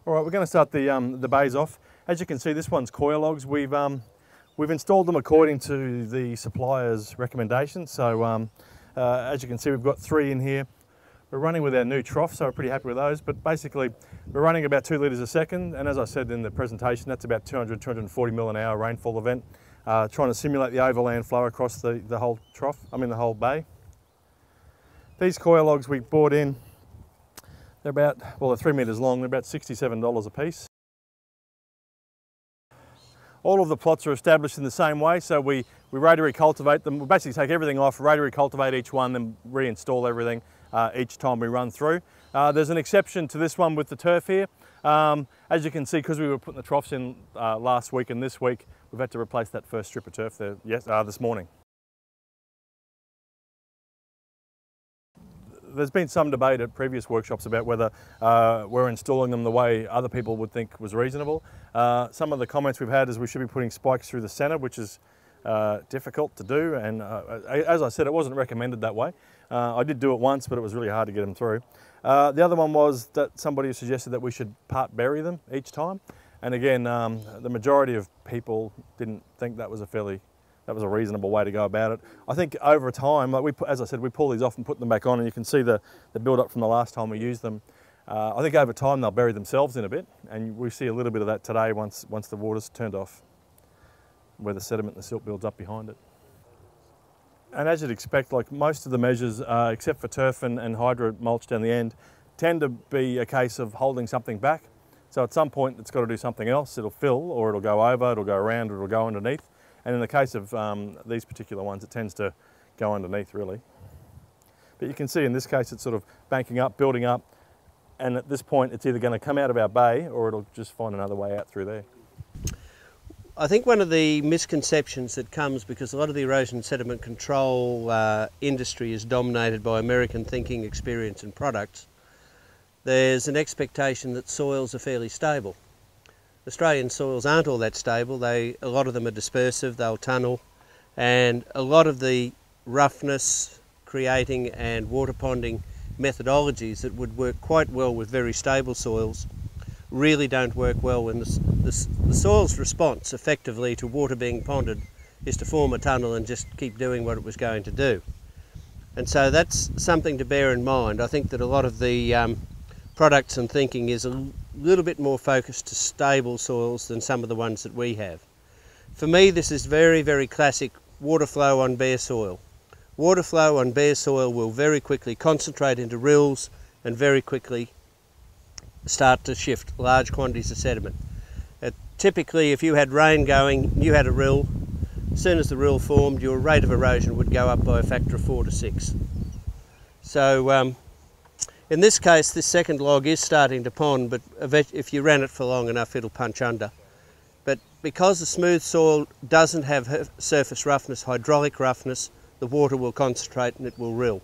All right, we're going to start the bays off. As you can see, this one's CoirLogs. We've installed them according to the supplier's recommendations. So as you can see, we've got 3 in here. We're running with our new trough, so we're pretty happy with those. But basically, we're running about 2 litres a second. And as I said in the presentation, that's about 200, 240 mil an hour rainfall event. Trying to simulate the overland flow across the whole trough, the whole bay. These CoirLogs we bought in, they're about, well, they're 3 metres long, they're about $67 a piece. All of the plots are established in the same way, so we rotary cultivate them. We basically take everything off, rotary cultivate each one, then reinstall everything each time we run through. There's an exception to this one with the turf here. As you can see, because we were putting the troughs in last week and this week, we've had to replace that first strip of turf there this morning. There's been some debate at previous workshops about whether we're installing them the way other people would think was reasonable. Some of the comments we've had is we should be putting spikes through the centre, which is difficult to do, and as I said, it wasn't recommended that way. I did do it once, but it was really hard to get them through. The other one was that somebody suggested that we should part bury them each time, and again, the majority of people didn't think that was a reasonable way to go about it. I think over time, as I said, we pull these off and put them back on, and you can see the build up from the last time we used them. I think over time they'll bury themselves in a bit, and we see a little bit of that today once the water's turned off, where the sediment and the silt builds up behind it. And as you'd expect, like most of the measures, except for turf and hydro mulch down the end, tend to be a case of holding something back. So at some point it's got to do something else. It'll fill, or it'll go over, it'll go around, or it'll go underneath. And in the case of these particular ones, it tends to go underneath really. But you can see in this case it's sort of banking up, building up, and at this point it's either going to come out of our bay or it'll just find another way out through there. I think one of the misconceptions that comes because a lot of the erosion sediment control industry is dominated by American thinking, experience and products, there's an expectation that soils are fairly stable. Australian soils aren't all that stable. A lot of them are dispersive, they'll tunnel, and a lot of the roughness creating and water ponding methodologies that would work quite well with very stable soils really don't work well when the soil's response effectively to water being ponded is to form a tunnel and just keep doing what it was going to do. And so that's something to bear in mind. I think that a lot of the products and thinking is a little bit more focused to stable soils than some of the ones that we have. For me, this is very, very classic water flow on bare soil. Water flow on bare soil will very quickly concentrate into rills and very quickly start to shift large quantities of sediment. Typically, if you had rain going, you had a rill, as soon as the rill formed, your rate of erosion would go up by a factor of 4 to 6. So in this case, this second log is starting to pond, but if you ran it for long enough, it'll punch under. But because the smooth soil doesn't have surface roughness, hydraulic roughness, the water will concentrate and it will rill.